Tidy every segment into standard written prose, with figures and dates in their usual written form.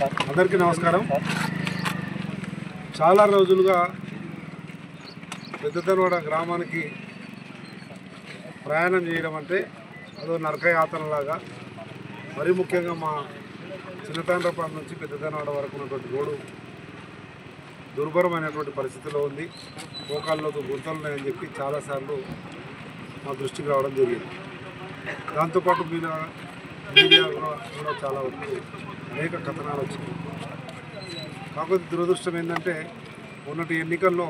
అందరికీ నమస్కారం. చాలా రోజులుగా పెద్దదనవాడ గ్రామానికి ప్రయాణం చేయడం అంటే అదో నరకయాతనలాగా, మరీ ముఖ్యంగా మా చిన్నతాండ్రపాడు నుంచి పెద్దదనవాడ వరకు ఉన్నటువంటి రోడ్డు దుర్భరమైనటువంటి పరిస్థితిలో ఉంది. మోకాల్లో గుంతలు ఉన్నాయని చెప్పి చాలాసార్లు మా దృష్టికి రావడం జరిగింది. దాంతోపాటు మీడియా కూడా చాలా వరకు అనేక కథనాలు వచ్చినాయి. కాకపోతే దురదృష్టం ఏంటంటే మొన్నటి ఎన్నికల్లో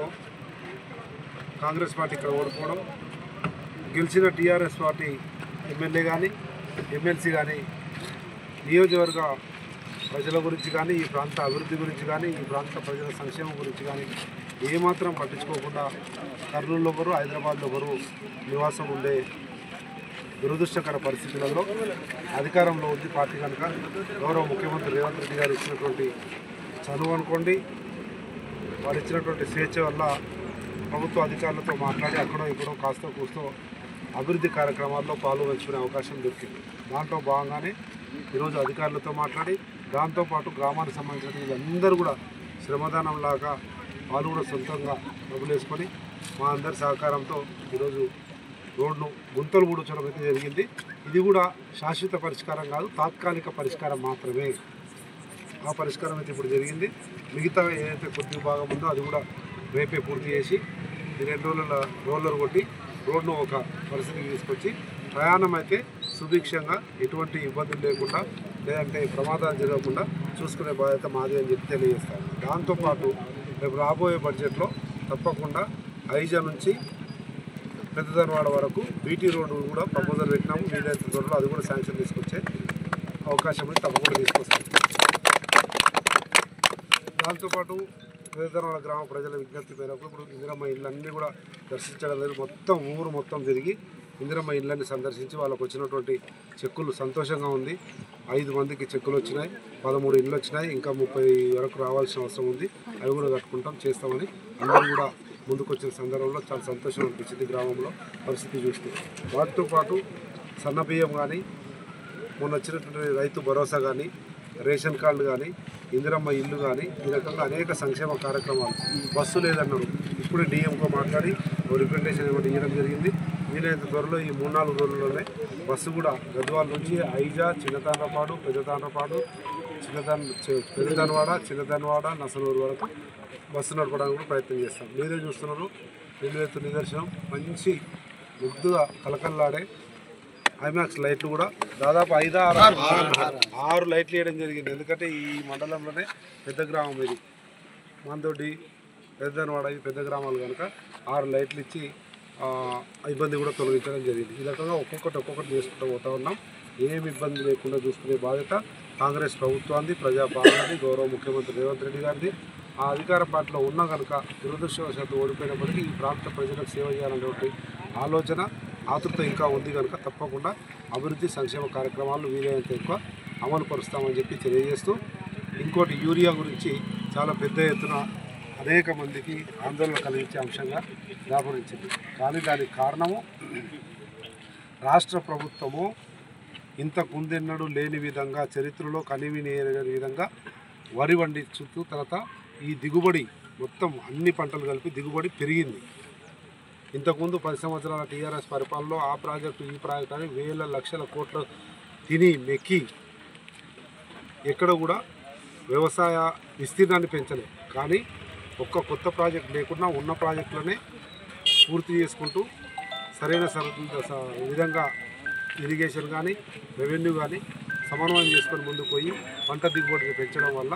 కాంగ్రెస్ పార్టీ ఇక్కడ ఓడిపోవడం, గెలిచిన టీఆర్ఎస్ పార్టీ ఎమ్మెల్యే కానీ ఎమ్మెల్సీ కానీ నియోజకవర్గ ప్రజల గురించి కానీ, ఈ ప్రాంత అభివృద్ధి గురించి కానీ, ఈ ప్రాంత ప్రజల సంక్షేమం గురించి కానీ ఏమాత్రం పట్టించుకోకుండా కర్నూలులో ఒకరు, హైదరాబాద్లో ఒకరు నివాసం ఉండే దురదృష్టకర పరిస్థితులలో అధికారంలో ఉంది పార్టీ కనుక గౌరవ ముఖ్యమంత్రి రేవంత్ రెడ్డి గారు ఇచ్చినటువంటి చనువు అనుకోండి, వారు ఇచ్చినటువంటి స్వేచ్ఛ వల్ల ప్రభుత్వ అధికారులతో మాట్లాడి అక్కడో ఇక్కడో కాస్తో కూస్తో అభివృద్ధి కార్యక్రమాల్లో పాల్గొంచుకునే అవకాశం దొరికింది. దాంట్లో భాగంగానే ఈరోజు అధికారులతో మాట్లాడి దాంతోపాటు గ్రామానికి సంబంధించిన వీళ్ళందరూ కూడా శ్రమదానంలాగా వాళ్ళు కూడా సొంతంగా డబ్బులు వేసుకొని మా అందరి సహకారంతో ఈరోజు రోడ్ను గుంతలు పూడ్చడం అయితే జరిగింది. ఇది కూడా శాశ్వత పరిష్కారం కాదు, తాత్కాలిక పరిష్కారం మాత్రమే. ఆ పరిష్కారం అయితే ఇప్పుడు జరిగింది. మిగతా ఏదైతే కొద్ది భాగం ఉందో అది కూడా రేపే పూర్తి చేసి ఈ 2 రోజుల రోలర్ కొట్టి రోడ్ను ఒక పరిస్థితికి తీసుకొచ్చి ప్రయాణం అయితే సుభిక్షంగా ఎటువంటి ఇబ్బందులు లేకుండా, లేదంటే ప్రమాదాలు జరగకుండా చూసుకునే బాధ్యత మాది అని చెప్పి తెలియజేస్తాను. దాంతోపాటు రేపు రాబోయే బడ్జెట్లో తప్పకుండా ఐజా నుంచి పెద్దదనవాడ వరకు బీటీ రోడ్డు కూడా ప్రపోజల్ పెట్టినాము. వీలైతే త్వరలో అది కూడా శాంక్షన్ తీసుకొచ్చే అవకాశం ఉంది, తప్పకుండా తీసుకొస్తాం. దాంతోపాటు పెద్దదనవాడ గ్రామ ప్రజల విజ్ఞప్తి మేరకు ఇప్పుడు ఇందిరమ్మ ఇళ్ళన్నీ కూడా దర్శించడం లేదు. మొత్తం ఊరు మొత్తం తిరిగి ఇందిరమ్మ ఇళ్ళని సందర్శించి వాళ్ళకు వచ్చినటువంటి చెక్కులు సంతోషంగా ఉంది. 5 మందికి చెక్కులు వచ్చినాయి, 13 ఇళ్ళు వచ్చినాయి, ఇంకా 30 వరకు రావాల్సిన అవసరం ఉంది. అవి కూడా కట్టుకుంటాం, చేస్తామని అందరూ కూడా ముందుకు వచ్చిన సందర్భంలో చాలా సంతోషం అనిపించింది. గ్రామంలో పరిస్థితి చూస్తే వాటితో పాటు సన్నబియ్యం కానీ, మొన్న వచ్చినటువంటి రైతు భరోసా కానీ, రేషన్ కార్డు కానీ, ఇందిరమ్మ ఇల్లు కానీ, ఈ రకంగా అనేక సంక్షేమ కార్యక్రమాలు. బస్సు లేదన్నారు, ఇప్పుడే డిఎంతో మాట్లాడి రిప్రజెంటేషన్ ఇవ్వడం జరిగింది. వీలైనంత త్వరలో ఈ 3-4 రోజుల్లోనే బస్సు కూడా గద్వాల నుంచి ఐజా, చిన్నతాండ్రపాడు, పెద్దదనవాడ, చిన్నదనవాడ, నసనూరు వరకు బస్సు నడపడానికి కూడా ప్రయత్నం చేస్తాం. మీరే చూస్తున్నారు, నిలువెత్తు నిదర్శనం మంచి ముగ్ధుగా కలకల్లాడే ఐమాక్స్ లైట్లు కూడా దాదాపు 5-6 లైట్లు వేయడం జరిగింది. ఎందుకంటే ఈ మండలంలోనే పెద్ద గ్రామం ఇది, మందొడ్డి, పెద్దదనవాడ ఈ పెద్ద గ్రామాలు కనుక 6 లైట్లు ఇచ్చి ఇబ్బంది కూడా తొలగించడం జరిగింది. ఈ రకంగా ఒక్కొక్కటి చేసుకుంటూ పోతూ ఉన్నాం. ఏమి ఇబ్బంది లేకుండా చూసుకునే బాధ్యత కాంగ్రెస్ ప్రభుత్వాన్ని, ప్రజాపాలనది, గౌరవ ముఖ్యమంత్రి రేవంత్ రెడ్డి గారిది. ఆ అధికార పార్టీలో ఉన్నా కనుక దురదృష్టవశాత్తు ఓడిపోయినప్పటికీ ఈ ప్రాంత ప్రజలకు సేవ చేయాలనేటువంటి ఆలోచన, ఆతృత ఇంకా ఉంది కనుక తప్పకుండా అభివృద్ధి సంక్షేమ కార్యక్రమాలు వీలైనంత ఎక్కువ అమలు పరుస్తామని చెప్పి తెలియజేస్తూ, ఇంకోటి యూరియా గురించి చాలా పెద్ద ఎత్తున అనేక మందికి ఆందోళన కలిగించే అంశంగా దాపరించింది. కానీ దానికి కారణము రాష్ట్ర ప్రభుత్వము ఇంతకు ముందెన్నడూ లేని విధంగా, చరిత్రలో కనివిని ఎరగని విధంగా వరి పండించుతూ తర్వాత ఈ దిగుబడి మొత్తం అన్ని పంటలు కలిపి దిగుబడి పెరిగింది. ఇంతకుముందు 10 సంవత్సరాల టీఆర్ఎస్ పరిపాలనలో ఆ ప్రాజెక్టు ఈ ప్రాజెక్టు అని వేల లక్షల కోట్లు తిని మెక్కి ఎక్కడ కూడా వ్యవసాయ విస్తీర్ణాన్ని పెంచలేదు. కానీ ఒక్క కొత్త ప్రాజెక్ట్ లేకుండా ఉన్న ప్రాజెక్టులనే పూర్తి చేసుకుంటూ సరైన విధంగా ఇరిగేషన్ కానీ, రెవెన్యూ కానీ సమన్వయం చేసుకొని ముందుకు పోయి పంట దిగుబడిని పెంచడం వల్ల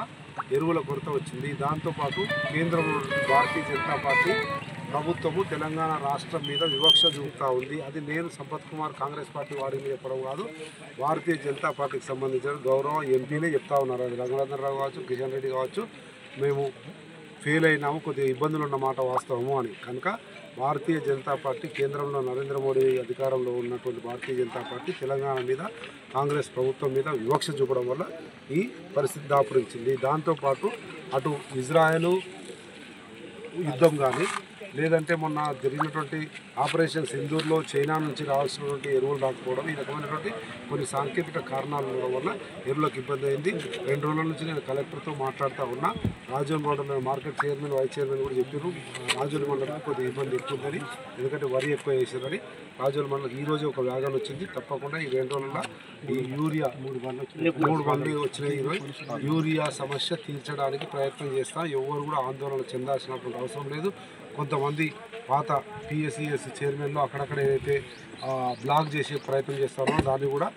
ఎరువుల కొరత వచ్చింది. దాంతోపాటు కేంద్రంలో భారతీయ జనతా పార్టీ ప్రభుత్వము తెలంగాణ రాష్ట్రం మీద వివక్ష చూపుతూ ఉంది. అది నేను సంపత్ కుమార్ కాంగ్రెస్ పార్టీ వాడిని చెప్పడం కాదు, భారతీయ జనతా పార్టీకి సంబంధించిన గౌరవ ఎంపీనే చెప్తా ఉన్నారు. అది రఘునందనరావు కావచ్చు, కిషన్ రెడ్డి కావచ్చు, మేము ఫెయిల్ అయినాము, కొద్దిగా ఇబ్బందులు ఉన్నమాట వాస్తవము అని. కనుక భారతీయ జనతా పార్టీ కేంద్రంలో నరేంద్ర మోడీ అధికారంలో ఉన్నటువంటి భారతీయ జనతా పార్టీ తెలంగాణ మీద, కాంగ్రెస్ ప్రభుత్వం మీద వివక్ష చూపడం వల్ల ఈ పరిస్థితి దాపురించింది. దాంతోపాటు అటు ఇజ్రాయెల్ యుద్ధం కానీ, లేదంటే మొన్న జరిగినటువంటి ఆపరేషన్ సింధూర్లో చైనా నుంచి రావాల్సినటువంటి ఎరువులు రాకపోవడం, ఈ రకమైనటువంటి కొన్ని సాంకేతిక కారణాల వల్ల ఎరువులకు ఇబ్బంది అయింది. 2 రోజుల నుంచి నేను కలెక్టర్తో మాట్లాడుతూ ఉన్నా. రాజోల్ మండలం మార్కెట్ చైర్మన్, వైస్ చైర్మన్ కూడా చెప్పారు రాజోల్ మండలం కొద్దిగా ఇబ్బంది ఎక్కువ ఉందని, ఎందుకంటే వరి ఎక్కువ వేసారని. రాజోల్ మండలం ఈరోజు ఒక వ్యాగన్ వచ్చింది. తప్పకుండా ఈ 2 రోజుల్లో ఈ యూరియా 3 బండ్లు వచ్చినాయి. యూరియా సమస్య తీర్చడానికి ప్రయత్నం చేస్తాం. ఎవరు కూడా ఆందోళన చెందాల్సినటువంటి అవసరం లేదు. కొంతమంది పాత పిఎస్సిఎస్ చైర్మన్లు అక్కడక్కడ ఏదైతే బ్లాక్ చేసే ప్రయత్నం చేస్తారో దాన్ని కూడా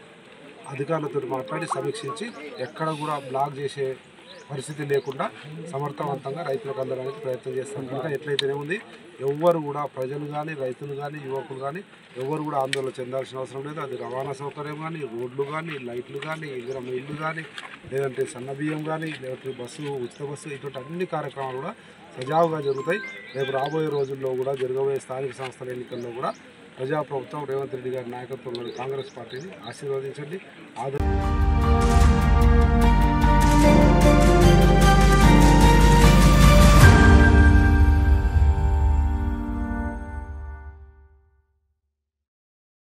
అధికారులతో మాట్లాడి సమీక్షించి ఎక్కడ కూడా బ్లాక్ చేసే పరిస్థితి లేకుండా సమర్థవంతంగా రైతులకు అందడానికి ప్రయత్నం చేస్తాం. ఇంకా ఎట్లయితేనే ఉంది, ఎవ్వరు కూడా ప్రజలు కానీ, రైతులు కానీ, యువకులు కానీ ఎవరు కూడా ఆందోళన చెందాల్సిన అవసరం లేదు. అది రవాణా సౌకర్యం కానీ, రోడ్లు కానీ, లైట్లు కానీ, ఇందిరమ్మ ఇల్లు కానీ, లేదంటే సన్నబియ్యం కానీ, లేదంటే బస్సు, ఉచిత బస్సు, ఇటువంటి అన్ని కార్యక్రమాలు కూడా సజావుగా జరుగుతాయి. రేపు రాబోయే రోజుల్లో కూడా జరగబోయే స్థానిక సంస్థల ఎన్నికల్లో కూడా ప్రజాప్రభుత్వం రేవంత్ రెడ్డి గారి నాయకత్వంలోని కాంగ్రెస్ పార్టీని ఆశీర్వదించండి.